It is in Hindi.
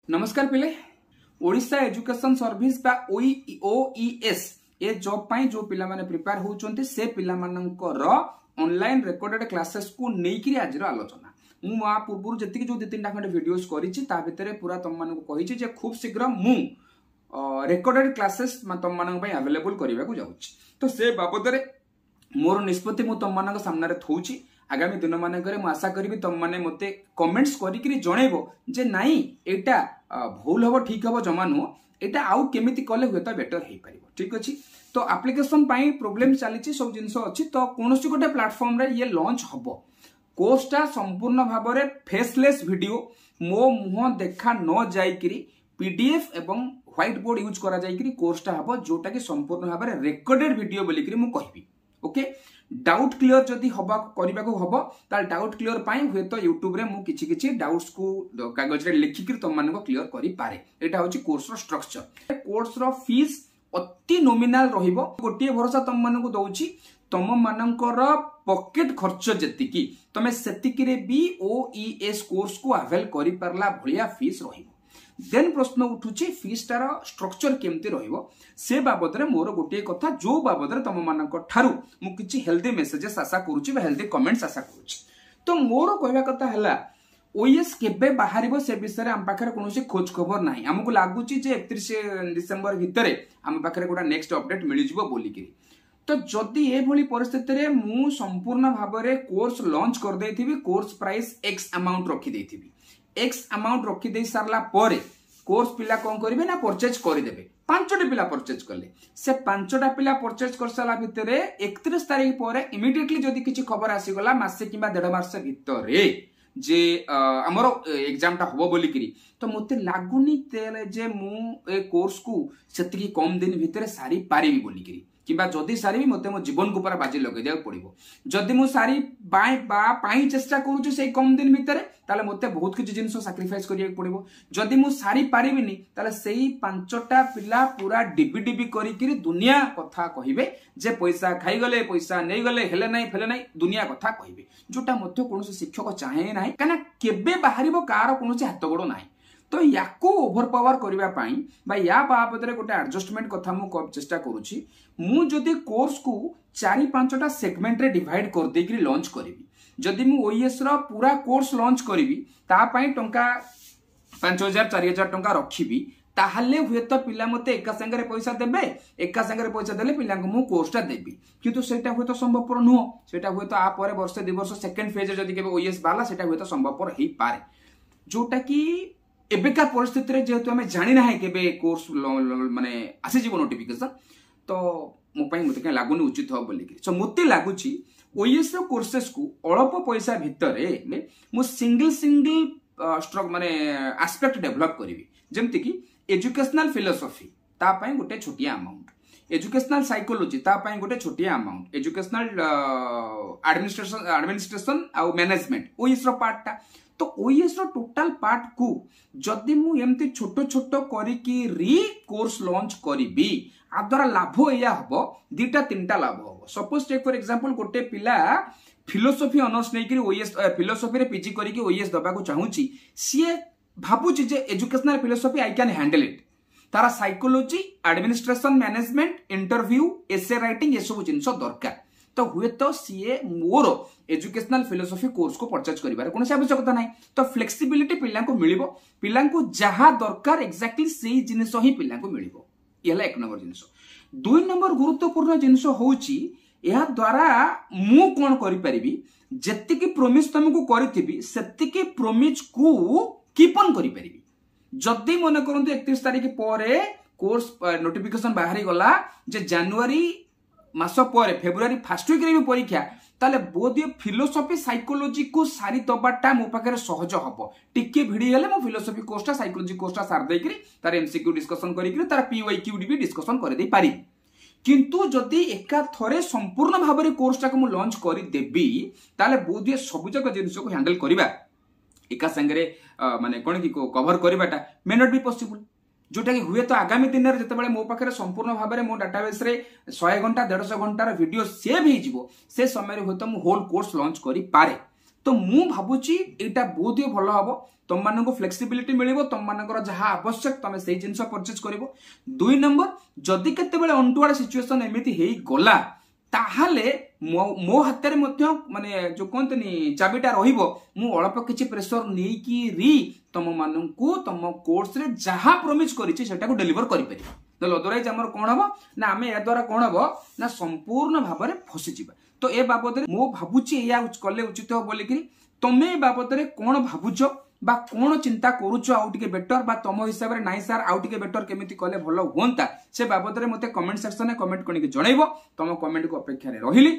नमस्कार पिले ओडिशा एजुकेशन सर्विस बा ओईएस ए जॉब पाई जो पिला माने प्रिपेयर होउचंती से पिला मानकर ऑनलाइन रिकॉर्डेड क्लासेस को नेकी आज आलोचना मु आ पूर्व जति जो 2-3 खंड वीडियोस करिछि ता भितरे पूरा तम मानको कहिछि जे खूब शीघ्र मु रिकॉर्डेड क्लासेस तम मानक पई अवेलेबल करबा को जाउछि तो से बाबद रे मोर निष्पत्ति मु तम मानक सामने रे थौछि आगामी दिन मानकरे मु आशा करिवि तम माने मते कमेंट्स करिकरी जणेबो जे नाही एटा भूल हबो ठीक हबो जमा नु एटा आउ केमिति कले होता बेटर हे परिबो ठीक अछि तो एप्लीकेशन पाई प्रॉब्लम चलीछि सब जिंस अछि तो कोनोसी गोटे प्लेटफॉर्म रे ये लॉन्च हबो कोर्सटा संपूर्ण भाबरे फेसलेस वीडियो मो मुह देखा न जाईकरी पीडीएफ एवं व्हाइट बोर्ड यूज करा जाईकरी कोर्सटा हबो जोटा कि संपूर्ण भाबरे रिकॉर्डेड वीडियो बोलिकरी मु कहबी ओके डाउट क्लियर जदि हबा करबा को हबो ताल डाउट क्लियर पाई हुए तो YouTube रे मु किछि किछि डाउट्स को कागज रे लिखि कि तम मानको क्लियर करि पारे एटा होछि कोर्स रो स्ट्रक्चर कोर्स रो फीस अति नॉमिनल रहिबो गोटिए भरोसा तम मानको दउछि तम मानकर पॉकेट खर्च जति की तमे सेतिकी रे बी ओईएस कोर्स को अवेल करि परला भलिया फीस रहिबो देन प्रश्न उठुछि फीस तार स्ट्रक्चर केमति रहिबो से बाबद रे मोर गोटे कथा जो बाबद रे तम मानक ठारू मु किछि हेल्दी मेसेजेस आशा करूछि बा हेल्दी कमेंट्स आशा करूछि तो मोर कहबा कथा हला ओएस केबे बाहरिबो से विषय रे हम पाखरे कोनोसी खोज खबर नाही हमकु लागुछि जे 31 डिसेंबर भितरे हम पाखरे गोटा नेक्स्ट अपडेट मिलि जिवो बोलिकरी तो जदि ए भली परिस्थिति रे मु संपूर्ण भाबरे कोर्स लॉन्च कर देथिबी कोर्स प्राइस x अमाउंट रखि देथिबी x अमाउंट रखि दे सारला परे कोर्स पिला कोन करिवे ना परचेज करि देबे पांचटा पिला परचेज करले से पांचटा पिला परचेज कर साला भितरे 31 तारिख परे इमिडिएटली जदि किछि खबर आसी गला मासे किबा 1.5 मास भितरे जे हमरो एग्जाम टा होबो बोलिकरी तो मते लागुनी तेले जे मु ए कोर्स को सेतिकी कम दिन भितरे सारी पारिबी बोलिकरी किबा जदि सारी मते मो जीवन को पूरा बाजी लगे दिया पड़िबो जदि मु सारी बाय बा पाई चेष्टा करूछु से कम दिन भितरे ताले मते बहुत किछि जिंस सैक्रिफाइस करिया पड़िबो जदि मु सारी पारिबिनी ताले सेही पांचटा पिला पूरा डिबी करिकरी दुनिया कथा कहिबे जे पैसा खाई गले पैसा नै गले हेले नै फेले नै दुनिया कथा कहिबे जोटा मते कोनोसी शिक्षक चाहे नाही काना केबे बाहरिबो कार कोनोसी हाथ गोड़ नाही तो याको ओभर पावर करबा पाई बा या बाबद रे गोटे एडजस्टमेंट कथा मु चेष्टा करूची मु जदि कोर्स को 4-5टा सेगमेंट रे डिवाइड कर देकरी लॉन्च करिवि जदि मु ओएस रो पूरा कोर्स लॉन्च करिवि ता पाई टंका 5000-4000 टंका रखिबि ताहले हुए तो पिला मते एका संगे पैसा देबे एका संगे पैसा देले पिला को मु कोर्सटा देबी किंतु सेटा हुए तो संभवपर नुह सेटा हुए तो आ परे वर्ष 2 वर्ष सेकंड फेज जदि केबे ओएस बाला सेटा हुए तो संभवपर हेई पारे जोटा की एबेका परिस्थिति रे जेहेतु हमें जानि ना है केबे कोर्स माने आसी जीव नोटिफिकेशन तो मो पई मते के लागुनी उचित हो बोली सो मते लागुची ओएस रो कोर्सेस को अल्प पैसा भितरे मु सिंगल स्ट्रक माने एस्पेक्ट डेवलप करबी जेमति की एजुकेशनल फिलोसॉफी ता पई गोटे छोटिया अमाउंट एजुकेशनल साइकोलॉजी ता पई गोटे छोटिया अमाउंट एजुकेशनल एडमिनिस्ट्रेशन आ मैनेजमेंट ओएस रो पार्टटा तो ओएस रो टोटल पार्ट को जदि मु एमती छोटो छोटो करी की री कोर्स लॉन्च करिबी आ द्वारा लाभ या हबो 2-3टा लाभ हबो सपोज टेक फॉर एग्जांपल गोटे पिला फिलोसॉफी ऑनर्स नै कि ओएस फिलोसॉफी रे पीजी करी की ओएस दबा को चाहूची सीए भाबुची जे educational philosophy I can handle it तारा psychology administration management interview essay writing ये सब जिंस दरकार तो हुए तो सीए मोर एजुकेशनल फिलोसॉफी कोर्स को परचेज करिबार कोनोसी आवश्यकता नाही तो फ्लेक्सिबिलिटी पिल्ला को मिलिबो पिल्ला को जहा दरकार एक्जेक्टली सेही जिनिस ही पिल्ला को मिलिबो यला 1 नंबर जिनिस 2 नंबर गुरुत्वपूर्ण जिनिस होउची या द्वारा मु कोन करि परिबी जत्ति की प्रॉमिस तुमको करिथिबी सेत्ति की प्रॉमिस को कीप ऑन करि परिबी जदी मन करंतु 31 तारिख परे कोर्स नोटिफिकेशन बाहरी गला जे जनवरी मास पर फेब्रुआरी फर्स्ट वीक रे परीक्षा ताले बोधियो फिलोसॉफी साइकोलॉजी को सारी दबाटा मो पाखरे सहज हबो टिके भिडी हेले मो फिलोसॉफी कोर्सटा साइकोलॉजी कोर्सटा सार देई करी तार एमसीक्यू डिस्कशन करी करी तार पीवाईक्यू भी डिस्कशन कर दे पारी किंतु जदि एका थरे संपूर्ण भाबरे कोर्सटा को मु लॉन्च करी देबी ताले बोधियो सब जक जिंस को हैंडल करिबा एका संगे माने कोन की को कवर करिबाटा मे नॉट बी पॉसिबल जोटा कि हुए तो आगामी दिन में जिते मो पाखे संपूर्ण भाव में मो डाटाबेस रे 100 घंटा 150 घंटार वीडियो सेव हो से समय हुए तो मु होल कोर्स लॉन्च करि पारे तो मु भाबुची एटा बहुत ही भलो हबो तुम मानको फ्लेक्सिबिलिटी मिलिबो तुम मानकर जहा आवश्यक तमे सेही जिंस परचेज करिवो 2 नंबर जदि केते बेले अंटुआड सिचुएशन एमिति हेई गला ताहाले मो हाथ माने जो कहते चाबिटा रहिबो मु अल्प किछि प्रेशर नहीं कि री तुम मानकू तुम कोर्स रे जहा प्रॉमिस करिछि सेटा को डिलीवर करि परिबो तो अदरवाइज हमर कोन हबो ना आमे या द्वारा कोन हबो ना संपूर्ण भाव में फसी जिबा तो ए बाबद रे मो भाबुछि या कले उचित हो बोली कि तमे बाबद रे कोन भाबुछो बा कोन चिंता करूछो आउ टिके बेटर बा तम हिसाब रे नाइ सर आउ टिके बेटर केमिति कले भलो होंता से बाबद रे मते कमेंट सेक्शन में कमेंट करिके जणैबो तम कमेंट को अपेक्षा रे रहिली।